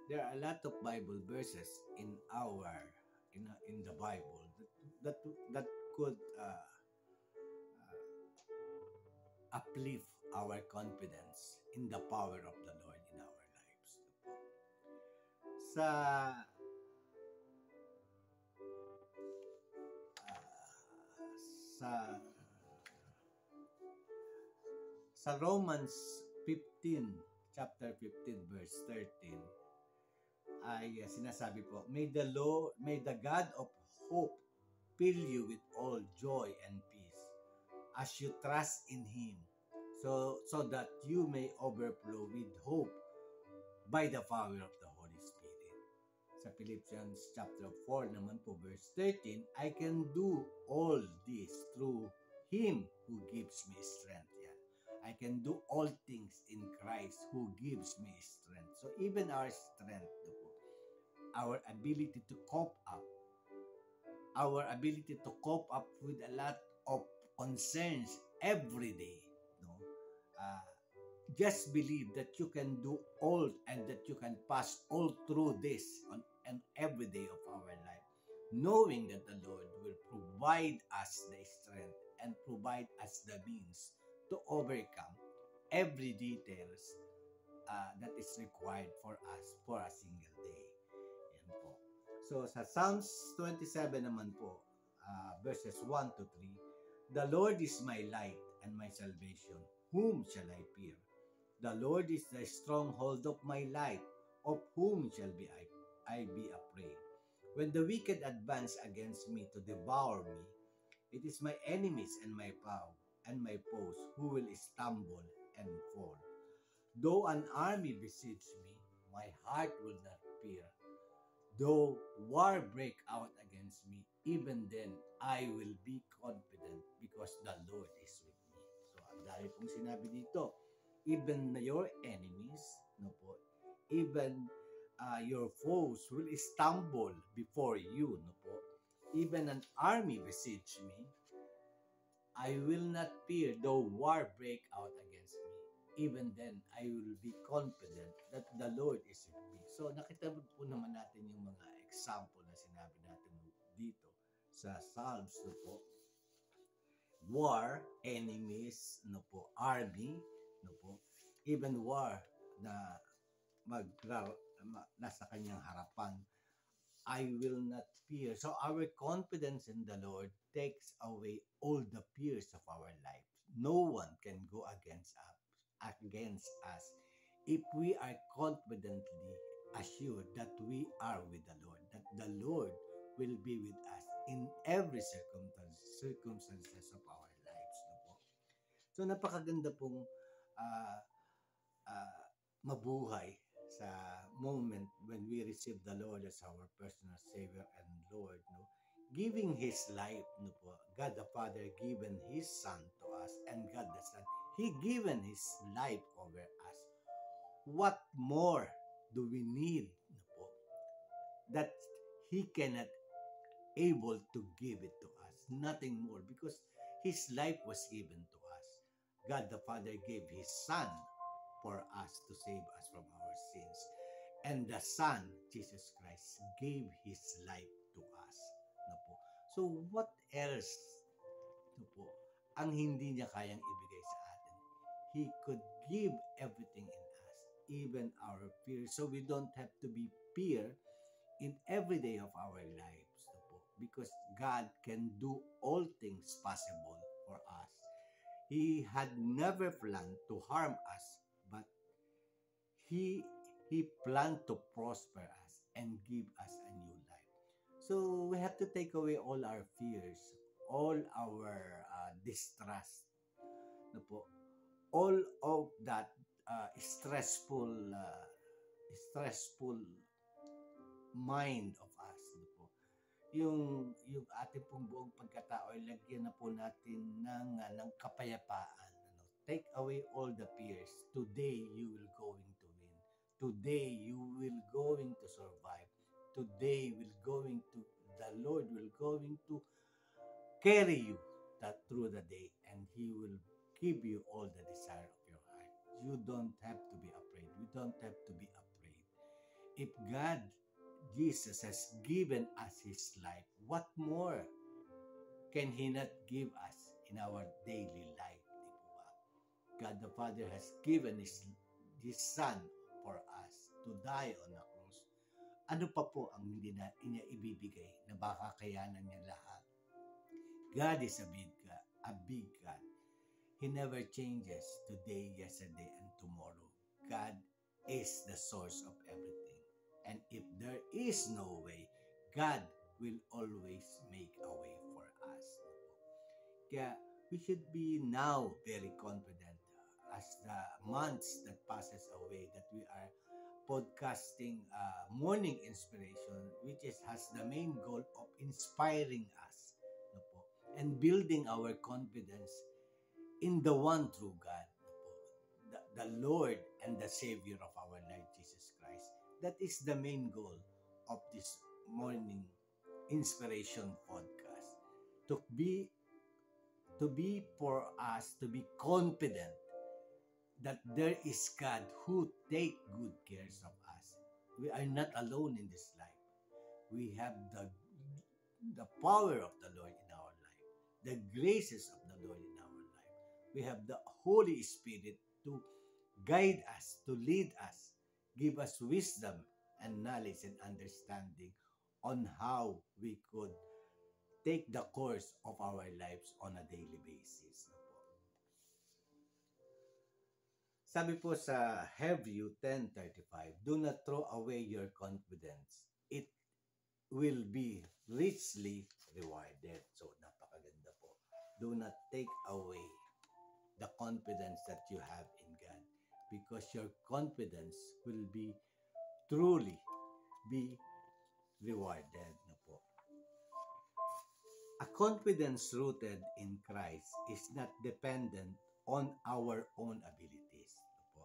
There are a lot of Bible verses in our in the Bible that that could uplift our confidence in the power of the Lord in our lives. Sa sa sa Romans 15, chapter 15 verse 13 ay sinasabi po, may the God of hope fill you with all joy and peace as you trust in Him, so that you may overflow with hope by the power of the Holy Spirit. Sa Philippians chapter 4 naman po verse 13, I can do all this through Him who gives me strength. Yan. I can do all things in Christ who gives me strength. So even our strength, our ability to cope up, with a lot of concerns every day, no? Uh, just believe that you can do all and that you can pass all through this on and every day of our life, knowing that the Lord will provide us the strength and provide us the means to overcome every details that is required for us for a single day. Yan po. So sa Psalms 27 naman po, verses 1 to 3, the Lord is my light and my salvation. Whom shall I fear? The Lord is the stronghold of my life. Of whom shall I be afraid? When the wicked advance against me to devour me, it is my enemies and my foes who will stumble and fall. Though an army besiege me, my heart will not fear. Though war break out against me, even then I will be confident because the Lord is with me. So, ang dahil pong sinabi dito, even your enemies, no po, even your foes will stumble before you, no po. Even an army besiege me, I will not fear though war break out against me. Even then, I will be confident that the Lord is with me. So, nakita po naman natin yung mga example na sinabi natin dito sa Psalms, no po. War, enemies, no po, army, no po. Even war na nasa kanyang harapan, I will not fear. So our confidence in the Lord takes away all the fears of our life. No one can go against us if we are confidently assured that we are with the Lord, that the Lord will be with us in every circumstances of our lives. No po? So napakaganda pong uh, mabuhay sa moment when we receive the Lord as our personal Savior and Lord, no? Giving His life, no po. God the Father given His Son to us, and God the Son, He given His life over us. What more do we need, no po, that He cannot able to give it to us? Nothing more, because His life was given to us. God the Father gave His Son for us to save us from our sins. And the Son, Jesus Christ, gave His life to us. No po. So what else, no po, ang hindi niya kayang ibigay sa atin? He could give everything in us, even our fear. So we don't have to be fear in every day of our lives. No po. Because God can do all things possible for us. He had never planned to harm us, but He planned to prosper us and give us a new life. So we have to take away all our fears, all our distrust, no po, all of that stressful mind of us, no po. Yung ating pong buong pagkatao ay lagyan na po natin ng kapayapaan. Ano? Take away all the fears. Today you will going to win. Today you will going to survive. Today the Lord will going to carry you through the day, and He will give you all the desire of your heart. You don't have to be afraid. We don't have to be afraid. If God, Jesus, has given us His life, what more can He not give us in our daily life? Di po ba? God the Father has given His Son for us to die on the cross. Ano pa po ang hindi na niya ibibigay na baka kayanan niya lahat? God is a big God. He never changes today, yesterday, and tomorrow. God is the source of everything. And if there is no way, God will always make a way for us. Kaya we should be now very confident as the months that passes away that we are podcasting morning inspiration which has the main goal of inspiring us, no po, and building our confidence in the one true God, no po, the Lord and the Savior of our life, Jesus Christ. That is the main goal of this morning inspiration podcast, to be for us to be confident that there is God who take good care of us. We are not alone in this life. We have the power of the Lord in our life, the graces of the Lord in our life. We have the Holy Spirit to guide us, to lead us, give us wisdom and knowledge and understanding on how we could take the course of our lives on a daily basis. Sabi po sa Hebrew 10:35, do not throw away your confidence. It will be richly rewarded. So, napakaganda po. Do not take away the confidence that you have in God, because your confidence will be truly be rewarded. No po. A confidence rooted in Christ is not dependent on our own abilities. No po.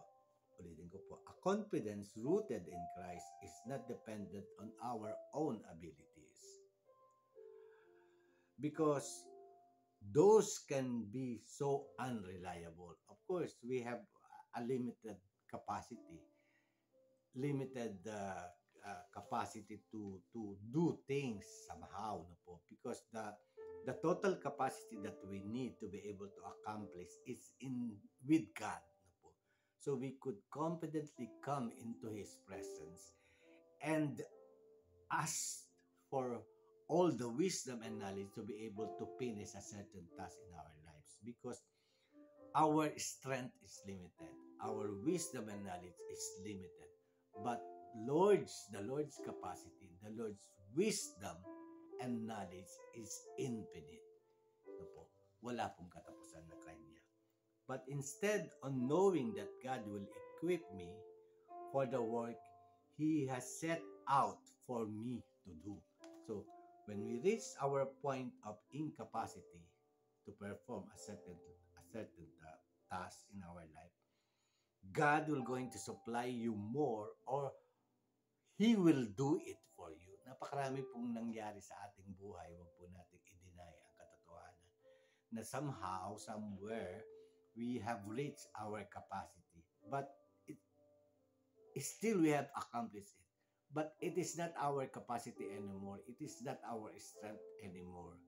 Ulitin ko po. A confidence rooted in Christ is not dependent on our own abilities. Because those can be so unreliable. Of course, we have a limited capacity, limited capacity to do things somehow, no po, because the total capacity that we need to be able to accomplish is in with God, no po. So we could confidently come into His presence and ask for all the wisdom and knowledge to be able to finish a certain task in our lives, because our strength is limited, our wisdom and knowledge is limited, but the Lord's capacity, the Lord's wisdom and knowledge is infinite. No po, wala pong katapusan na kanya. But instead on knowing that God will equip me for the work He has set out for me to do. So, when we reach our point of incapacity to perform a certain task in our life, God will going to supply you more, or He will do it for you. Napakarami pong nangyari sa ating buhay. Huwag po natin i-deny ang katotohanan na somehow, somewhere, we have reached our capacity. But still we have accomplished it. But it is not our capacity anymore. It is not our strength anymore.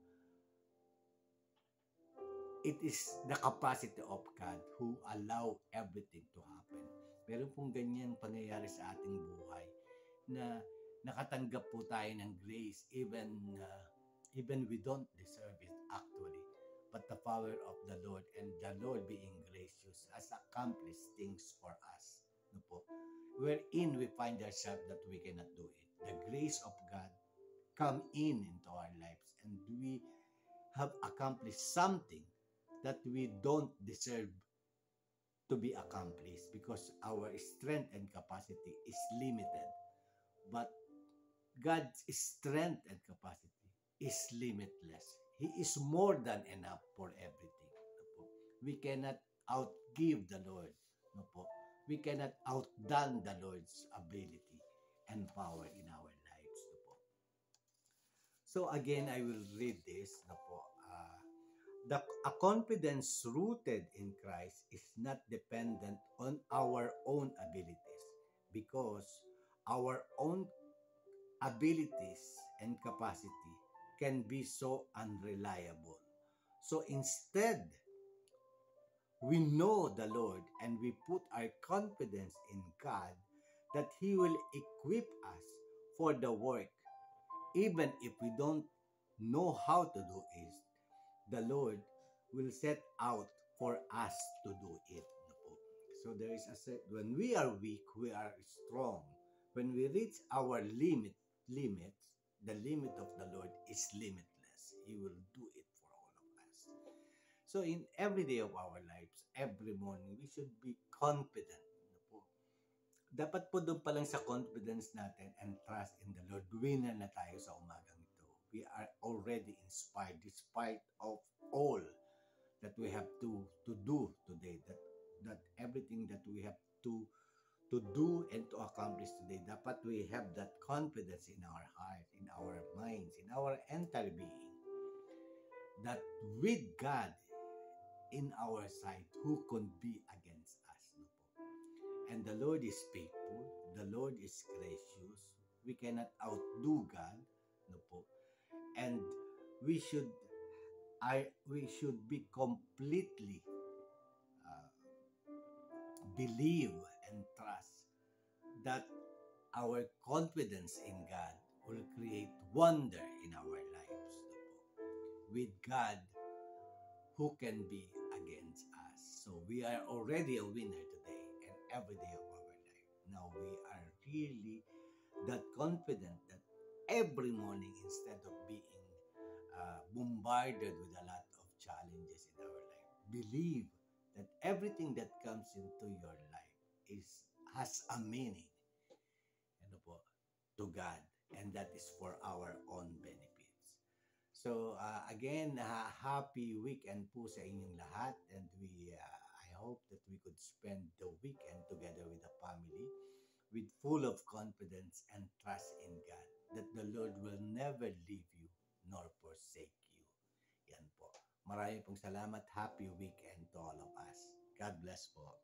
It is the capacity of God who allow everything to happen. Meron pong ganyan pangyayari sa ating buhay na nakatanggap po tayo ng grace even we don't deserve it actually. But the power of the Lord and the Lord being gracious has accomplished things for us. No po? Wherein we find ourselves that we cannot do it. The grace of God come into our lives, and we have accomplished something that we don't deserve to be accomplished, because our strength and capacity is limited. But God's strength and capacity is limitless. He is more than enough for everything. No po? We cannot outgive the Lord. No po? We cannot outdone the Lord's ability and power in our lives. No po? So again, I will read this. No po? A confidence rooted in Christ is not dependent on our own abilities, because our abilities and capacity can be so unreliable. So instead, we know the Lord and we put our confidence in God that He will equip us for the work, even if we don't know how to do it. The Lord will set out for us to do it. So there is when we are weak, we are strong. When we reach our limits, the limit of the Lord is limitless. He will do it for all of us. So in every day of our lives, every morning, we should be confident. Dapat po doon pa lang sa confidence natin and trust in the Lord, winner na tayo sa umagang ito. We are already inspired despite of all that we have to do today, that everything that we have to do and to accomplish today, dapat we have that confidence in our heart, in our minds, in our entire being, that with God in our side, who could be against us? No po? And the Lord is faithful, the Lord is gracious, we cannot outdo God, no po? And we should be completely believe and trust that our confidence in God will create wonder in our lives. With God, who can be against us? So we are already a winner today and every day of our life. Now we are really that confident that every morning, instead of being bombarded with a lot of challenges in our life, believe that everything that comes into your life has a meaning, ano po, to God, and that is for our own benefits. So again, happy weekend po sa inyong lahat, and I hope that we could spend the weekend together with the family with full of confidence and trust in God that the Lord will never leave you nor forsake you. Yan po. Maraming pong salamat. Happy weekend to all of us. God bless po.